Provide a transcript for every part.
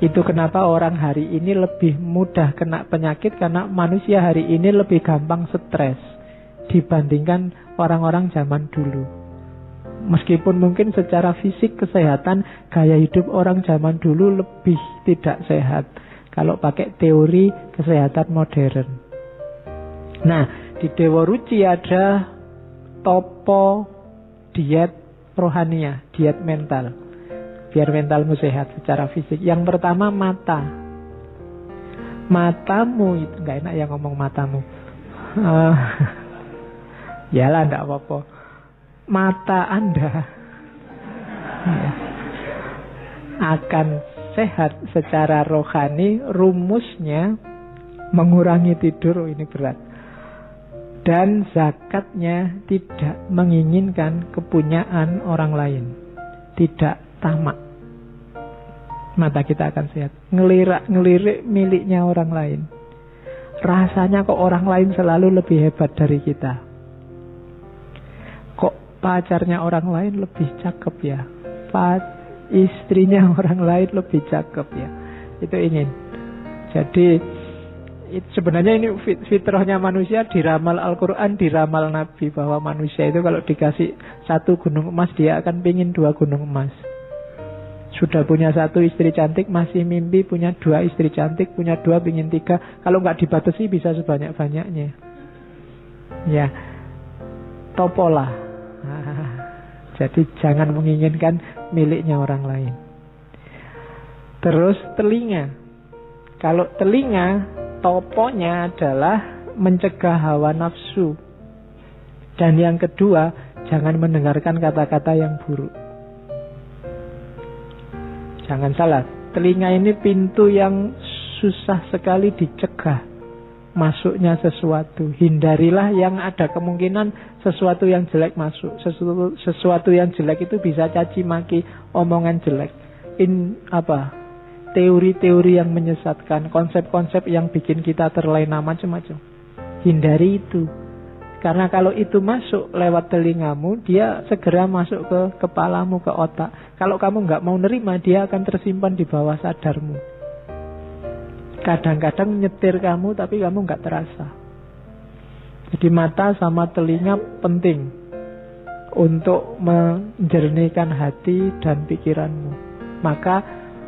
Itu kenapa orang hari ini lebih mudah kena penyakit, karena manusia hari ini lebih gampang stres dibandingkan orang-orang zaman dulu. Meskipun mungkin secara fisik kesehatan, gaya hidup orang zaman dulu lebih tidak sehat kalau pakai teori kesehatan modern. Nah, di Dewa Ruci ada topo diet rohania, diet mental, biar mentalmu sehat secara fisik. Yang pertama, mata. Matamu itu nggak enak ya ngomong matamu. Yalah, nggak apa-apa. Mata Anda ya, akan sehat secara rohani. Rumusnya mengurangi tidur, ini berat. Dan zakatnya tidak menginginkan kepunyaan orang lain, tidak tamak. Mata kita akan sehat. Ngelirik miliknya orang lain. Rasanya kok orang lain selalu lebih hebat dari kita. Pacarnya orang lain lebih cakep ya, istrinya orang lain lebih cakep ya. Itu ingin. Jadi sebenarnya ini fitrahnya manusia, diramal Al-Quran, diramal Nabi, bahwa manusia itu kalau dikasih 1 gunung emas, dia akan pingin 2 gunung emas. Sudah punya 1 istri cantik, masih mimpi punya 2 istri cantik, punya 2 pingin 3. Kalau nggak dibatasi bisa sebanyak-banyaknya. Ya, topolah. Jadi jangan menginginkan miliknya orang lain. Terus telinga. Kalau telinga, toponya adalah mencegah hawa nafsu. Dan yang kedua, jangan mendengarkan kata-kata yang buruk. Jangan salah, telinga ini pintu yang susah sekali dicegah masuknya sesuatu. Hindarilah yang ada kemungkinan sesuatu yang jelek masuk. Sesuatu yang jelek itu bisa caci maki, omongan jelek, teori-teori yang menyesatkan, konsep-konsep yang bikin kita terlena, macam-macam. Hindari itu. Karena kalau itu masuk lewat telingamu, dia segera masuk ke kepalamu, ke otak. Kalau kamu nggak mau nerima, dia akan tersimpan di bawah sadarmu. Kadang-kadang nyetir kamu, tapi kamu nggak terasa. Jadi mata sama telinga penting untuk menjernihkan hati dan pikiranmu. Maka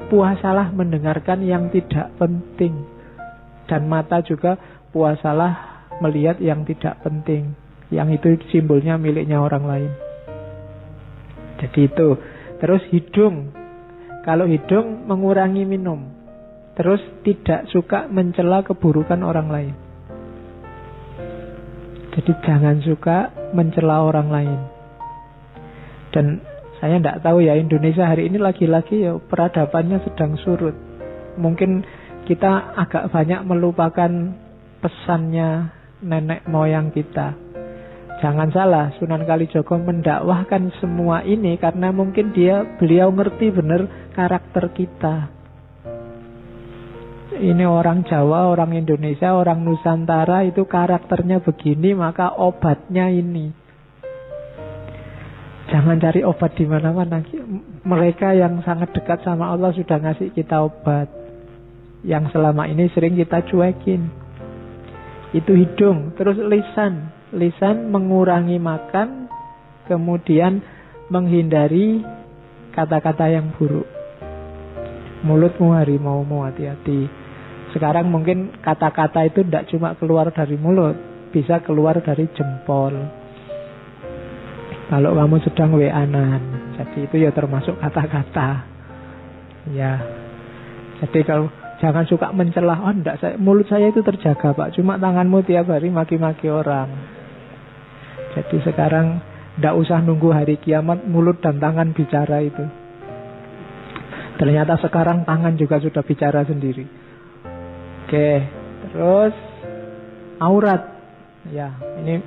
puasalah mendengarkan yang tidak penting. Dan mata juga puasalah melihat yang tidak penting. Yang itu simbolnya miliknya orang lain. Jadi itu. Terus hidung. Kalau hidung mengurangi minum. Terus tidak suka mencela keburukan orang lain. Jadi jangan suka mencela orang lain. Dan saya tidak tahu ya, Indonesia hari ini lagi-lagi ya peradabannya sedang surut. Mungkin kita agak banyak melupakan pesannya nenek moyang kita. Jangan salah, Sunan Kalijogo mendakwahkan semua ini karena mungkin beliau ngerti benar karakter kita. Ini orang Jawa, orang Indonesia, orang Nusantara itu karakternya begini, maka obatnya ini. Jangan cari obat di mana-mana. Mereka yang sangat dekat sama Allah sudah ngasih kita obat. Yang selama ini sering kita cuekin. Itu hidung. Terus lisan. Lisan mengurangi makan, kemudian menghindari kata-kata yang buruk. Mulutmu harimaumu, hati-hati. Sekarang mungkin kata-kata itu tidak cuma keluar dari mulut, bisa keluar dari jempol. Kalau kamu sedang WA-an, jadi itu ya termasuk kata-kata. Ya. Jadi kalau jangan suka mencela, mulut saya itu terjaga Pak, cuma tanganmu tiap hari maki-maki orang. Jadi sekarang tidak usah nunggu hari kiamat, mulut dan tangan bicara itu. Ternyata sekarang tangan juga sudah bicara sendiri. Oke, terus aurat. Ya, ini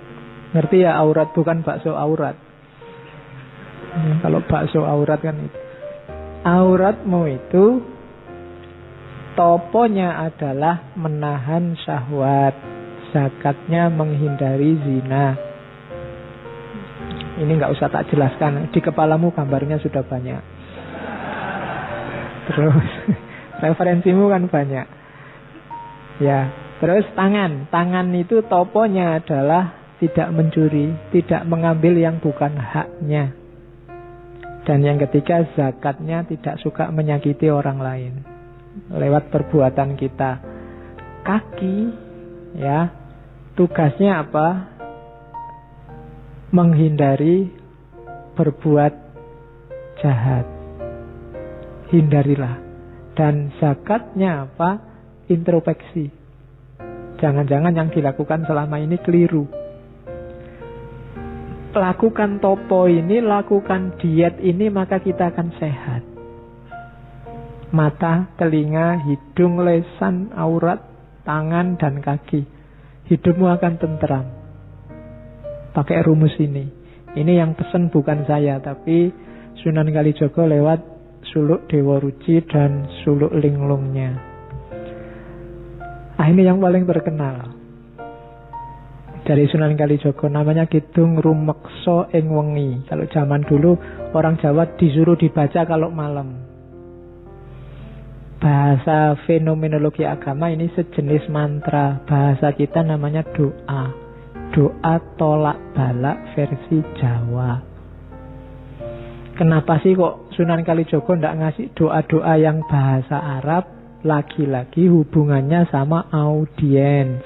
ngerti ya, aurat bukan bakso aurat. Kalau bakso aurat kan itu. Auratmu itu toponya adalah menahan syahwat. Zakatnya menghindari zina. Ini nggak usah tak jelaskan, di kepalamu gambarnya sudah banyak. Terus Referensimu kan banyak. Ya, terus tangan. Tangan itu toponya adalah tidak mencuri, tidak mengambil yang bukan haknya. Dan yang ketiga, zakatnya tidak suka menyakiti orang lain lewat perbuatan kita. Kaki, ya, tugasnya apa? Menghindari berbuat jahat. Hindarilah. Dan zakatnya apa? Introspeksi. Jangan-jangan yang dilakukan selama ini keliru. Lakukan topo ini, lakukan diet ini, maka kita akan sehat. Mata, telinga, hidung, lesan, aurat, tangan, dan kaki. Hidupmu akan tentram. Pakai rumus ini. Ini yang pesan bukan saya, tapi Sunan Kalijaga lewat suluk Dewa Ruci dan suluk linglungnya. Nah, ini yang paling terkenal dari Sunan Kalijaga, namanya Kidung Rumeksa ing Wengi. Kalau zaman dulu orang Jawa disuruh dibaca kalau malam. Bahasa fenomenologi agama ini sejenis mantra. Bahasa kita namanya doa. Doa tolak balak versi Jawa. Kenapa sih kok Sunan Kalijaga tidak ngasih doa-doa yang bahasa Arab? Lagi-lagi hubungannya sama audiens.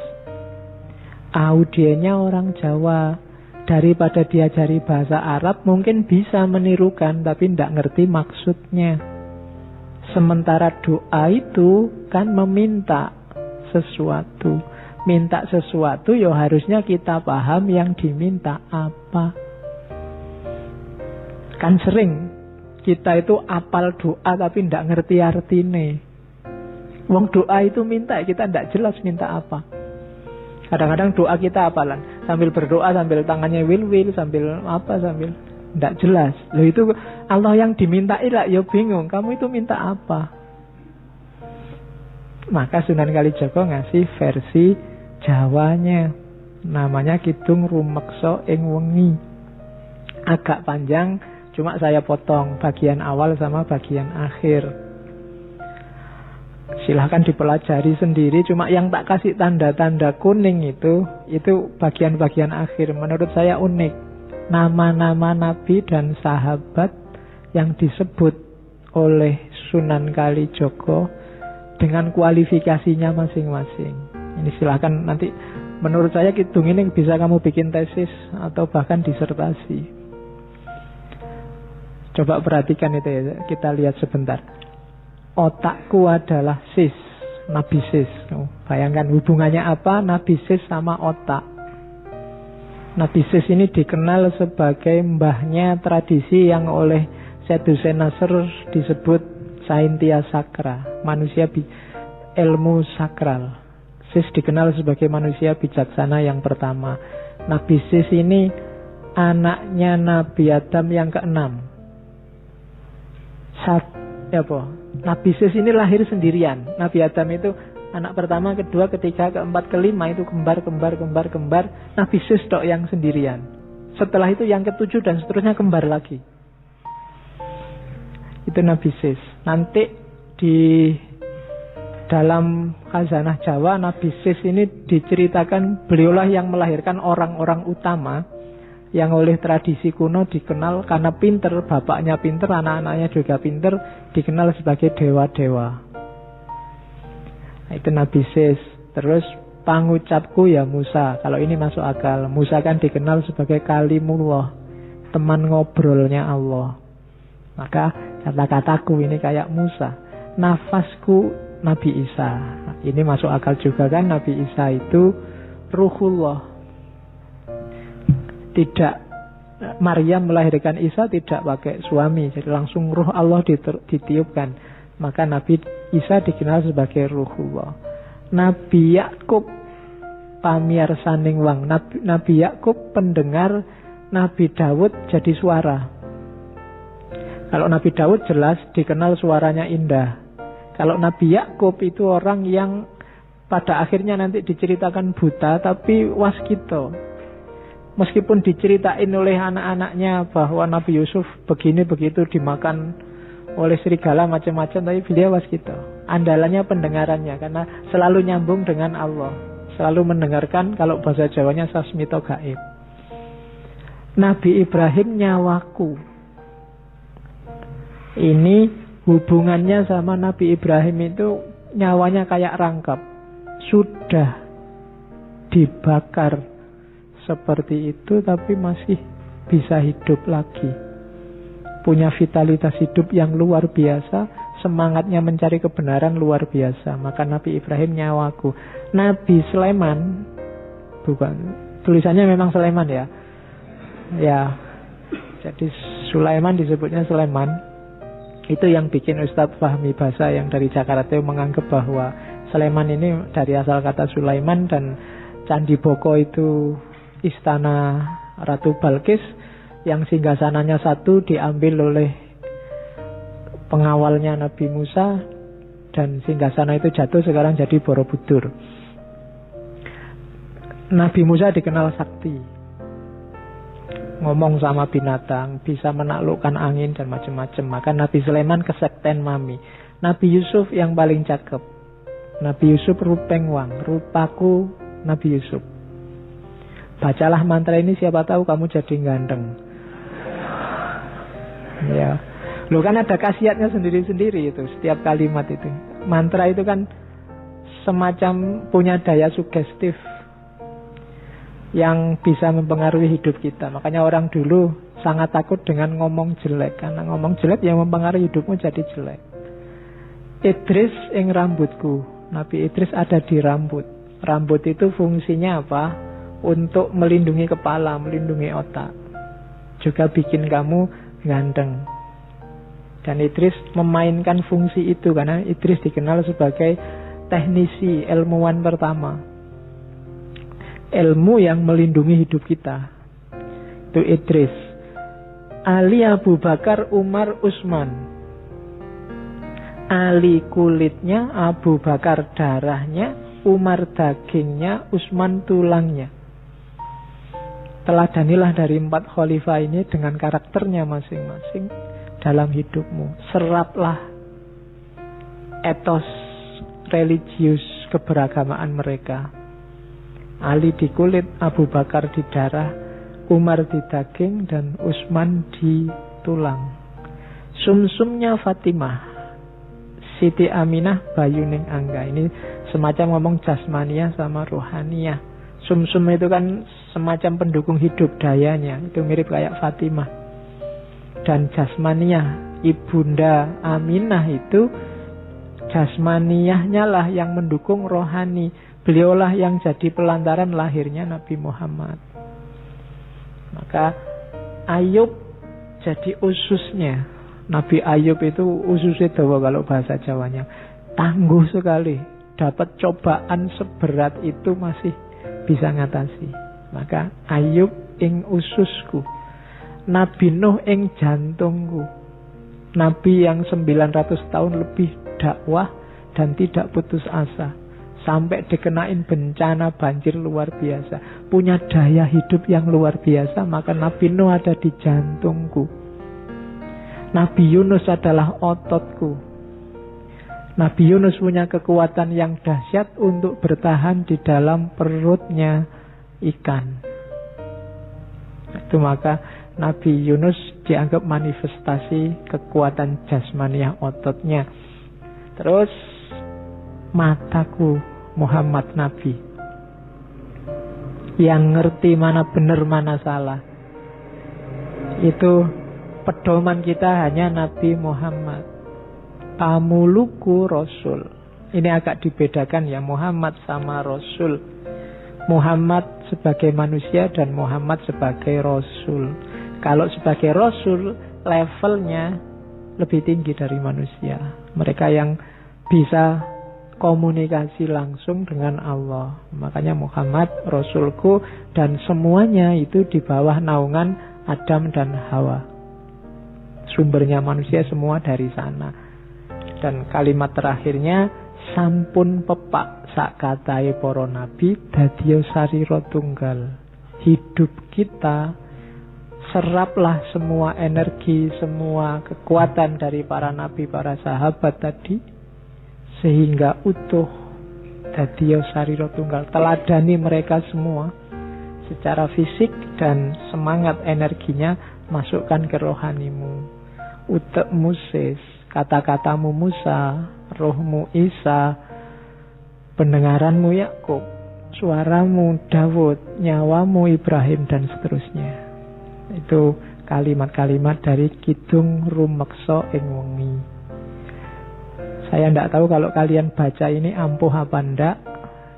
Audiennya orang Jawa. Daripada diajari bahasa Arab, mungkin bisa menirukan, tapi tidak ngerti maksudnya. Sementara doa itu kan meminta sesuatu. Minta sesuatu, ya harusnya kita paham yang diminta apa. Kan sering kita itu apal doa tapi tidak ngerti artinya. Wong doa itu minta, kita tidak jelas minta apa. Kadang-kadang doa kita apalan, sambil berdoa, sambil tangannya wil-wil, sambil apa, sambil tidak jelas. Loh itu Allah yang dimintai lah, ya bingung, kamu itu minta apa. Maka Sunan Kalijaga ngasih versi Jawanya, namanya Kidung Rumeksa ing Wengi. Agak panjang, cuma saya potong bagian awal sama bagian akhir. Silahkan dipelajari sendiri. Cuma yang tak kasih tanda-tanda kuning itu bagian-bagian akhir. Menurut saya unik. Nama-nama nabi dan sahabat yang disebut oleh Sunan Kalijaga dengan kualifikasinya masing-masing. Ini silahkan nanti, menurut saya kidung ini bisa kamu bikin tesis atau bahkan disertasi. Coba perhatikan itu ya, kita lihat sebentar. Otakku adalah sis, Nabi Sis. Bayangkan hubungannya apa Nabi Sis sama otak. Nabi Sis ini dikenal sebagai mbahnya tradisi yang oleh Syed Hussein Nasr disebut Saintia Sakra, manusia ilmu sakral. Sis dikenal sebagai manusia bijaksana yang pertama. Nabi Sis ini anaknya Nabi Adam yang ke-6. Nabi Sis ini lahir sendirian. Nabi Adam itu anak pertama, kedua, ketiga, keempat, kelima itu kembar. Nabi Sis tok yang sendirian. Setelah itu yang ketujuh dan seterusnya kembar lagi. Itu Nabi Sis. Nanti di dalam khazanah Jawa, Nabi Sis ini diceritakan beliaulah yang melahirkan orang-orang utama yang oleh tradisi kuno dikenal karena pinter, bapaknya pinter, anak-anaknya juga pinter, dikenal sebagai dewa-dewa. Nah, itu Nabi Sis. Terus pangucapku ya Musa. Kalau ini masuk akal. Musa kan dikenal sebagai kalimullah, teman ngobrolnya Allah. Maka kata-kataku ini kayak Musa. Nafasku Nabi Isa. Nah, ini masuk akal juga kan, Nabi Isa itu ruhullah. Tidak, Maryam melahirkan Isa tidak pakai suami, jadi langsung ruh Allah ditiupkan. Maka Nabi Isa dikenal sebagai ruhullah. Nabi Yakub pamiarsaning wang. Nabi Yakub pendengar, Nabi Daud jadi suara. Kalau Nabi Daud jelas dikenal suaranya indah. Kalau Nabi Yakub itu orang yang pada akhirnya nanti diceritakan buta tapi waskito. Meskipun diceritain oleh anak-anaknya bahwa Nabi Yusuf begini begitu dimakan oleh serigala macam-macam, tapi beliau waskito. Andalannya pendengarannya, karena selalu nyambung dengan Allah, selalu mendengarkan. Kalau bahasa Jawanya sasmito gaib. Nabi Ibrahim nyawaku. Ini hubungannya sama Nabi Ibrahim itu nyawanya kayak rangkap. Sudah dibakar seperti itu tapi masih bisa hidup lagi. Punya vitalitas hidup yang luar biasa, semangatnya mencari kebenaran luar biasa. Maka Nabi Ibrahim nyawaku. Nabi Sulaiman, bukan, tulisannya memang Sulaiman ya. Ya, jadi Sulaiman disebutnya Sulaiman. Itu yang bikin Ustadz Fahmi Basa yang dari Jakarta itu menganggap bahwa Sulaiman ini dari asal kata Sulaiman, dan Candi Boko itu istana Ratu Balkis yang singgasananya satu diambil oleh pengawalnya Nabi Musa, dan singgasana itu jatuh sekarang jadi Borobudur. Nabi Musa dikenal sakti, ngomong sama binatang, bisa menaklukkan angin dan macam-macam. Maka Nabi Sulaiman kesekten mami. Nabi Yusuf yang paling cakep. Nabi Yusuf rupeng wang, rupaku Nabi Yusuf. Bacalah mantra ini, siapa tahu kamu jadi ganteng. Ya, lo kan ada khasiatnya sendiri-sendiri itu setiap kalimat itu. Mantra itu kan semacam punya daya sugestif yang bisa mempengaruhi hidup kita. Makanya orang dulu sangat takut dengan ngomong jelek, karena ngomong jelek yang mempengaruhi hidupmu jadi jelek. Idris ing rambutku. Nabi Idris ada di rambut. Rambut itu fungsinya apa? Untuk melindungi kepala, melindungi otak. Juga bikin kamu ganteng. Dan Idris memainkan fungsi itu, karena Idris dikenal sebagai teknisi, ilmuwan pertama. Ilmu yang melindungi hidup kita. Itu Idris. Ali Abu Bakar, Umar, Utsman. Ali kulitnya, Abu Bakar darahnya, Umar dagingnya, Utsman tulangnya. Teladanilah dari 4 khalifah ini dengan karakternya masing-masing dalam hidupmu. Seraplah etos religius keberagamaan mereka. Ali di kulit, Abu Bakar di darah, Umar di daging, dan Utsman di tulang. Sumsumnya Fatimah, Siti Aminah, Bayuning Angga. Ini semacam ngomong jasmaniah sama rohaniah. Sumsum itu kan semacam pendukung hidup, dayanya. Itu mirip kayak Fatimah. Dan jasmaniah, Ibunda Aminah itu jasmaniahnya lah yang mendukung rohani. Beliaulah yang jadi pelantaran lahirnya Nabi Muhammad. Maka Ayub jadi ususnya. Nabi Ayub itu ususnya dawa kalau bahasa Jawanya. Tangguh sekali. Dapat cobaan seberat itu masih bisa ngatasi. Maka Ayub ing ususku. Nabi Nuh ing jantungku. Nabi yang 900 tahun lebih dakwah dan tidak putus asa. Sampai dikenain bencana banjir luar biasa. Punya daya hidup yang luar biasa. Maka Nabi Nuh ada di jantungku. Nabi Yunus adalah ototku. Nabi Yunus punya kekuatan yang dahsyat untuk bertahan di dalam perutnya ikan. Itu maka Nabi Yunus dianggap manifestasi kekuatan jasmaniah ototnya. Terus mataku Muhammad Nabi yang ngerti mana benar mana salah. Itu pedoman kita hanya Nabi Muhammad. Pamuluku Rasul. Ini agak dibedakan ya, Muhammad sama Rasul. Muhammad sebagai manusia dan Muhammad sebagai Rasul. Kalau sebagai Rasul levelnya lebih tinggi dari manusia. Mereka yang bisa komunikasi langsung dengan Allah. Makanya Muhammad Rasulku, dan semuanya itu di bawah naungan Adam dan Hawa. Sumbernya manusia semua dari sana. Dan kalimat terakhirnya, sampun pepak sak katai para nabi dadiya sarira tunggal. Hidup kita, seraplah semua energi, semua kekuatan dari para nabi, para sahabat tadi, sehingga utuh dadi sarira tunggal. Teladani mereka semua secara fisik dan semangat energinya masukkan ke rohanimu. Utekmu Sis, kata-katamu Musa, rohmu Isa, pendengaranmu Yakub, suaramu Daud, nyawamu Ibrahim, dan seterusnya. Itu kalimat-kalimat dari Kidung Rumeksa ing Wengi. Saya tidak tahu kalau kalian baca ini ampuh apa enggak,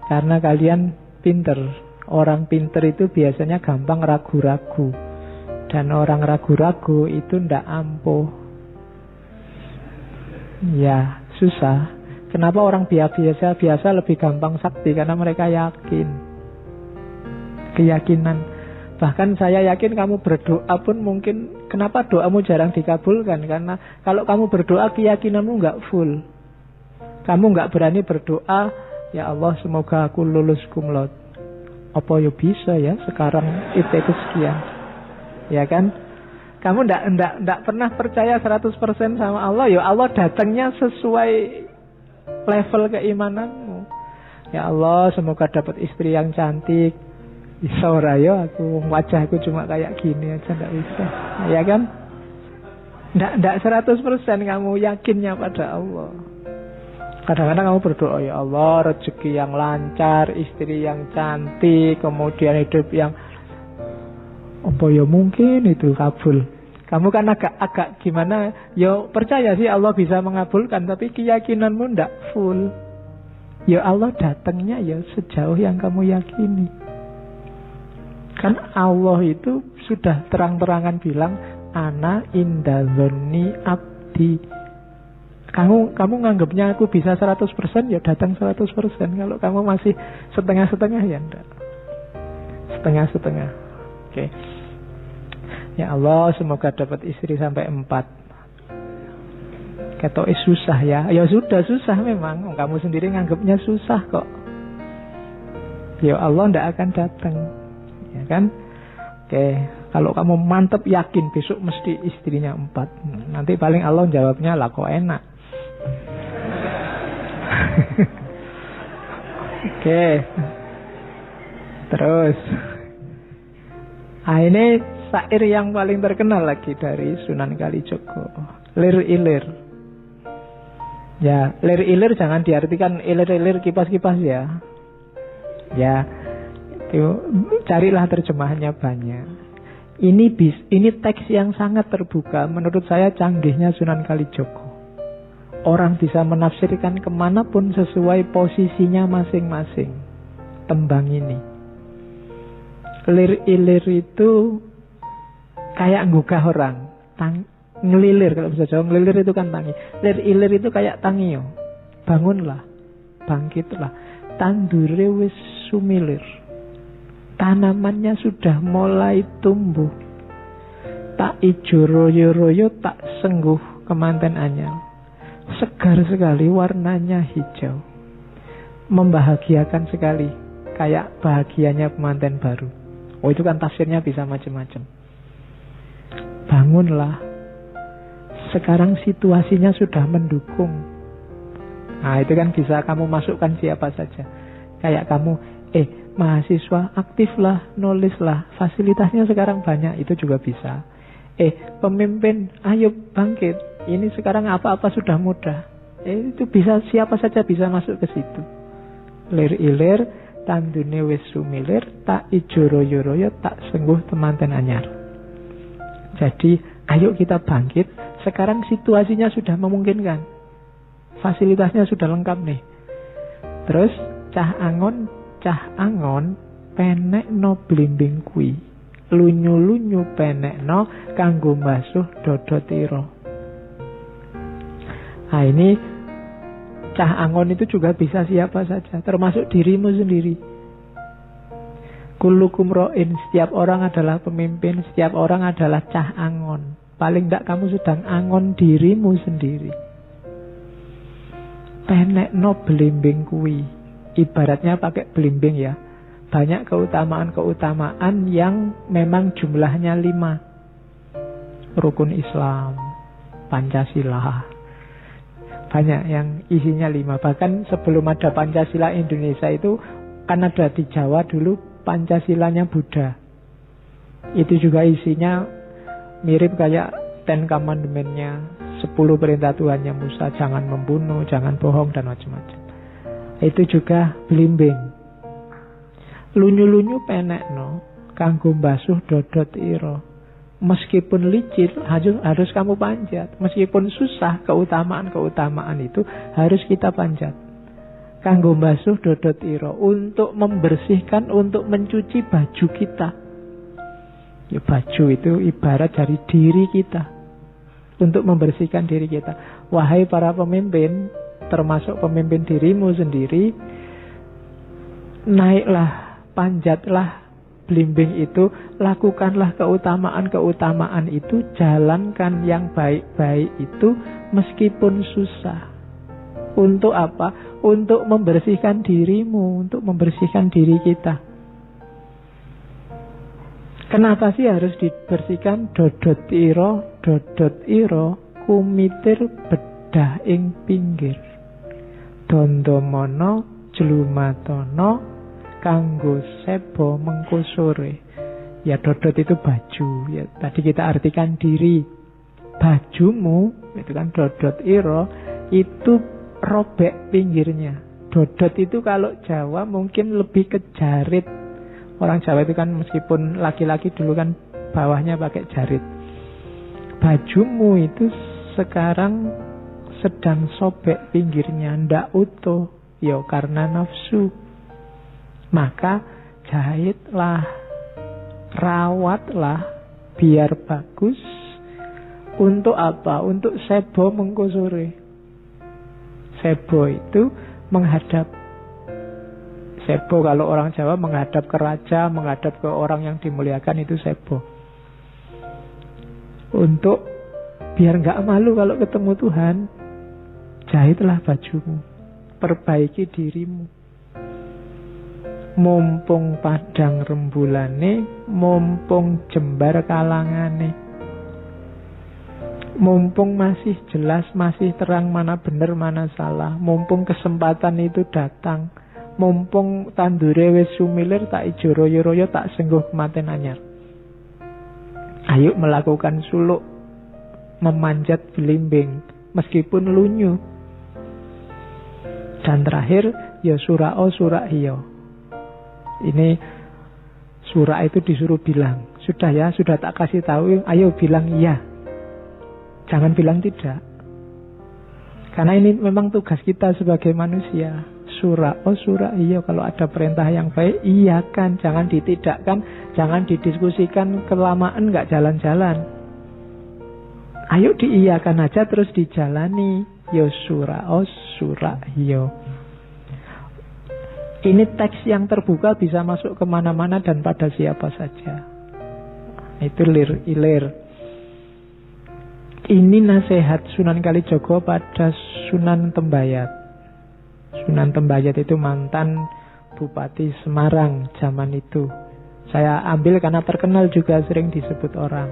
karena kalian pinter. Orang pinter itu biasanya gampang ragu-ragu, dan orang ragu-ragu itu tidak ampuh. Ya, susah. Kenapa orang biasa lebih gampang sakti? Karena mereka yakin. Keyakinan. Bahkan saya yakin kamu berdoa pun mungkin, kenapa doamu jarang dikabulkan? Karena kalau kamu berdoa keyakinanmu nggak full. Kamu nggak berani berdoa, ya Allah semoga aku lulus kumlot. Apa ya bisa ya sekarang IP sekian. Ya kan? Kamu ndak pernah percaya 100% sama Allah. Ya Allah datangnya sesuai level keimananmu. Ya Allah semoga dapat istri yang cantik. Bisa ora ya aku wajahku cuma kayak gini aja ndak bisa. Ya kan? Ndak 100% kamu yakinnya pada Allah. Kadang-kadang kamu berdoa, ya Allah rezeki yang lancar, istri yang cantik, kemudian hidup yang apa ya mungkin itu kabul. Kamu kan agak gimana, ya percaya sih Allah bisa mengabulkan, tapi keyakinanmu ndak full. Ya Allah datangnya ya sejauh yang kamu yakini. Kan Allah itu sudah terang-terangan bilang, ana inda dzanni abdi. Kamu nganggapnya aku bisa 100%, ya datang 100%. Kalau kamu masih setengah-setengah, ya enggak. Setengah-setengah. Oke. Ya Allah semoga dapat istri sampai 4. Ketoknya susah ya. Ya sudah susah memang. Kamu sendiri nganggapnya susah kok. Ya Allah enggak akan datang. Ya kan? Oke. Kalau kamu mantep yakin besok mesti istrinya 4. Nanti paling Allah jawabnya lah kok enak. Oke. Terus ini syair yang paling terkenal lagi dari Sunan Kalijogo, Lir Ilir. Ya, lir ilir jangan diartikan ilir-ilir kipas-kipas ya. Ya, itu carilah terjemahannya banyak. Ini teks yang sangat terbuka. Menurut saya canggihnya Sunan Kalijogo. Orang bisa menafsirkan kemanapun sesuai posisinya masing-masing tembang ini. Lir ilir itu kayak nggugah orang, ngelilir. Kalau bisa Jawa ngelilir itu kan tangi. Lir ilir itu kayak tangio. Bangunlah, bangkitlah. Tandure wis sumilir. Tanamannya sudah mulai tumbuh. Tak ijo royo-royo, tak sengguh kemanten anyar. Segar sekali, warnanya hijau. Membahagiakan sekali, kayak bahagianya pengantin baru. Oh itu kan tafsirnya bisa macam-macam. Bangunlah. Sekarang situasinya sudah mendukung. Nah itu kan bisa kamu masukkan siapa saja. Kayak kamu, mahasiswa aktiflah, nulislah. Fasilitasnya sekarang banyak, itu juga bisa. Pemimpin, ayo bangkit. Ini sekarang apa-apa sudah mudah. Itu bisa, siapa saja bisa masuk ke situ. Lir ilir, tandune wis sumilir, tak ijo royo-royo, tak sengguh temanten anyar. Jadi, ayo kita bangkit. Sekarang situasinya sudah memungkinkan. Fasilitasnya sudah lengkap nih. Terus, cah angon, penek no blimbing kui. Lunyu-lunyu penek no, kanggo mbasuh dodo tiro. Nah ini cah angon itu juga bisa siapa saja, termasuk dirimu sendiri. Kullukum ro'in, setiap orang adalah pemimpin, setiap orang adalah cah angon. Paling tidak kamu sedang angon dirimu sendiri. Penek no belimbing kui. Ibaratnya pakai belimbing ya. Banyak keutamaan-keutamaan yang memang jumlahnya 5. Rukun Islam, Pancasila, banyak yang isinya 5. Bahkan sebelum ada Pancasila Indonesia itu kan ada di Jawa dulu Pancasilanya Buddha. Itu juga isinya mirip kayak Ten Commandment-nya, 10 perintah Tuhannya Musa, jangan membunuh, jangan bohong, dan macam-macam. Itu juga blimbing. Lunyu-lunyu penekno kanggo basuh dodot ira. Meskipun licin harus kamu panjat. Meskipun susah, keutamaan itu harus kita panjat. Kanggo basuh dodot ira, untuk membersihkan, untuk mencuci baju kita. Ya, baju itu ibarat dari diri kita, untuk membersihkan diri kita. Wahai para pemimpin, termasuk pemimpin dirimu sendiri, naiklah, panjatlah blimbing itu, lakukanlah keutamaan-keutamaan itu, jalankan yang baik-baik itu meskipun susah. Untuk apa? Untuk membersihkan dirimu, untuk membersihkan diri kita. Kenapa sih harus dibersihkan? Dodot ira kumitir bedah ing pinggir. Dondomono jlumatono kanggo sebo mengko sore. Ya, dodot itu baju. Ya, tadi kita artikan diri. Bajumu itu kan dodot ira, itu robek pinggirnya. Dodot itu kalau Jawa mungkin lebih ke jarit. Orang Jawa itu kan meskipun laki-laki dulu kan bawahnya pakai jarit. Bajumu itu sekarang sedang sobek pinggirnya, ndak utuh. Ya karena nafsu. Maka jahitlah, rawatlah biar bagus. Untuk apa? Untuk sebo mengko sore. Sebo itu menghadap. Sebo kalau orang Jawa menghadap ke raja, menghadap ke orang yang dimuliakan, itu sebo. Untuk biar gak malu kalau ketemu Tuhan, jahitlah bajumu, perbaiki dirimu. Mumpung padang rembulane, mumpung jembar kalangane. Mumpung masih jelas, masih terang mana benar, mana salah. Mumpung kesempatan itu datang. Mumpung tandure wis sumilir, tak ijo royo-royo, tak sengguh kematen anyar. Ayo melakukan suluk, memanjat blimbing, meskipun lunyu. Dan terakhir, ya sura'o sura'hiyo. Ini surah itu disuruh bilang, sudah ya, sudah tak kasih tahu, ayo bilang iya. Jangan bilang tidak. Karena ini memang tugas kita sebagai manusia. Sura'o sura'hiyo, kalau ada perintah yang baik, iya kan, jangan ditidakkan, jangan didiskusikan kelamaan, gak jalan-jalan. Ayo diiyakan aja terus dijalani. Yo sura'o sura'hiyo. Ini teks yang terbuka, bisa masuk kemana-mana dan pada siapa saja. Itu lir-ilir. Ini nasihat Sunan Kalijogo pada Sunan Tembayat. Sunan Tembayat itu mantan Bupati Semarang zaman itu. Saya ambil karena terkenal juga, sering disebut orang.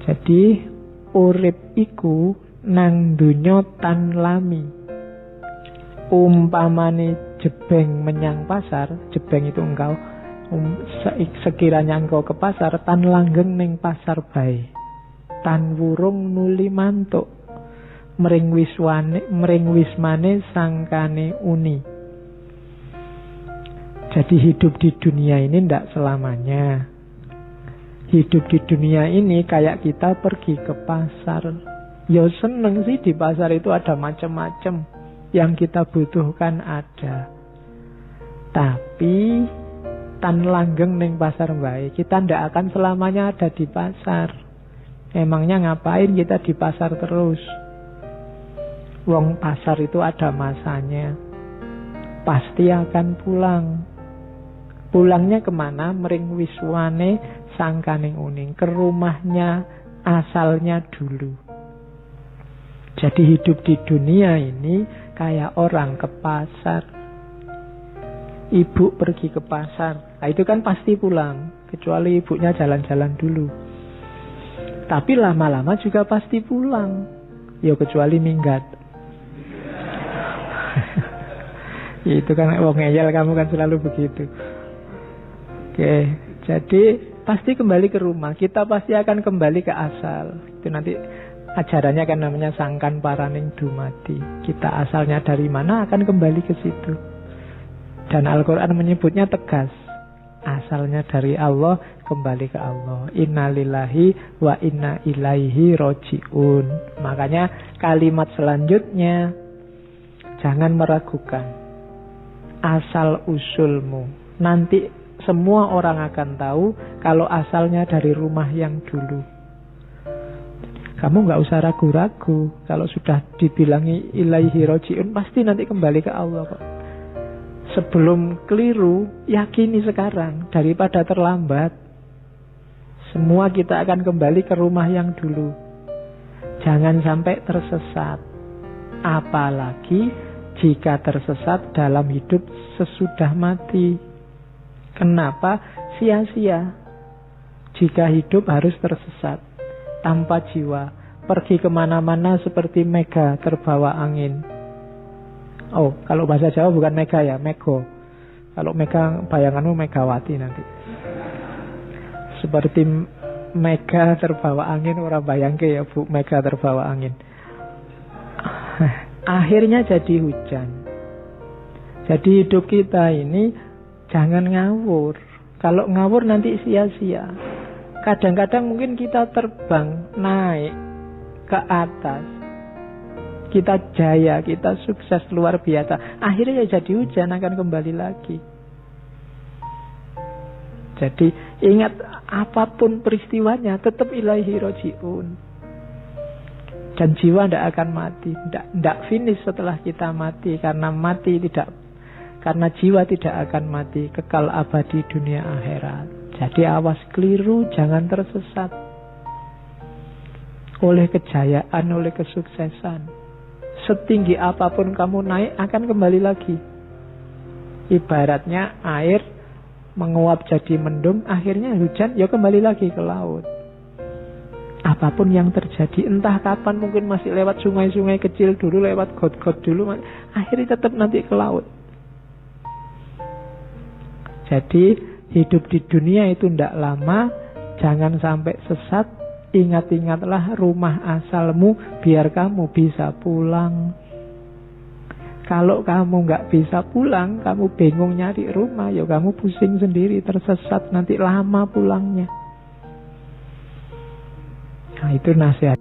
Jadi urip iku nang donya tan lami. Umpamane jebeng menyang pasar, jebeng itu engkau, sekiranya engkau ke pasar, tan langgeng ning pasar bae. Tan wurung nuli mantuk, mring wismane sangkane uni. Jadi hidup di dunia ini tidak selamanya. Hidup di dunia ini kayak kita pergi ke pasar. Ya seneng sih, di pasar itu ada macam-macam. Yang kita butuhkan ada. Tapi tan langgeng ning pasar baik, kita tidak akan selamanya ada di pasar. Emangnya ngapain kita di pasar terus? Wong pasar itu ada masanya. Pasti akan pulang. Pulangnya kemana? Mring wiswane sangkaning uning, ke rumahnya asalnya dulu. Jadi hidup di dunia ini kayak orang ke pasar. Ibu pergi ke pasar, nah itu kan pasti pulang, kecuali ibunya jalan-jalan dulu. Tapi lama-lama juga pasti pulang. Ya kecuali minggat. Itu kan wong ngeyel, kamu kan selalu begitu. Oke, jadi pasti kembali ke rumah. Kita pasti akan kembali ke asal. Itu nanti ajarannya kan namanya sangkan paraning dumadi. Kita asalnya dari mana akan kembali ke situ. Dan Al-Quran menyebutnya tegas. Asalnya dari Allah, kembali ke Allah. Inna lillahi wa inna ilaihi roji'un. Makanya kalimat selanjutnya, jangan meragukan asal usulmu. Nanti semua orang akan tahu kalau asalnya dari rumah yang dulu. Kamu gak usah ragu-ragu. Kalau sudah dibilangi ilaihi roji'un, pasti nanti kembali ke Allah kok. Sebelum keliru, yakini sekarang daripada terlambat. Semua kita akan kembali ke rumah yang dulu. Jangan sampai tersesat. Apalagi jika tersesat dalam hidup sesudah mati. Kenapa? Sia-sia. Jika hidup harus tersesat tanpa jiwa, pergi kemana-mana seperti mega terbawa angin. Oh, kalau bahasa Jawa bukan mega ya, mego. Kalau mega, bayanganmu Megawati nanti. Seperti mega terbawa angin, orang bayangke ya Bu, mega terbawa angin. Akhirnya jadi hujan. Jadi hidup kita ini jangan ngawur. Kalau ngawur nanti sia-sia. Kadang-kadang mungkin kita terbang, naik ke atas, kita jaya, kita sukses luar biasa. Akhirnya jadi hujan, akan kembali lagi. Jadi ingat, apapun peristiwanya tetap ilaihi roji'un. Dan jiwa tidak akan mati, tidak finish setelah kita mati, karena jiwa tidak akan mati, kekal abadi dunia akhirat. Jadi awas keliru, jangan tersesat oleh kejayaan, oleh kesuksesan. Setinggi apapun kamu naik, akan kembali lagi. Ibaratnya air menguap jadi mendung, akhirnya hujan, ya kembali lagi ke laut. Apapun yang terjadi, entah kapan, mungkin masih lewat sungai-sungai kecil dulu, lewat got-got dulu, akhirnya tetap nanti ke laut. Jadi hidup di dunia itu tidak lama. Jangan sampai sesat. Ingat-ingatlah rumah asalmu, biar kamu bisa pulang. Kalau kamu nggak bisa pulang, kamu bingung nyari rumah, ya kamu pusing sendiri, tersesat, nanti lama pulangnya. Nah, itu nasihat.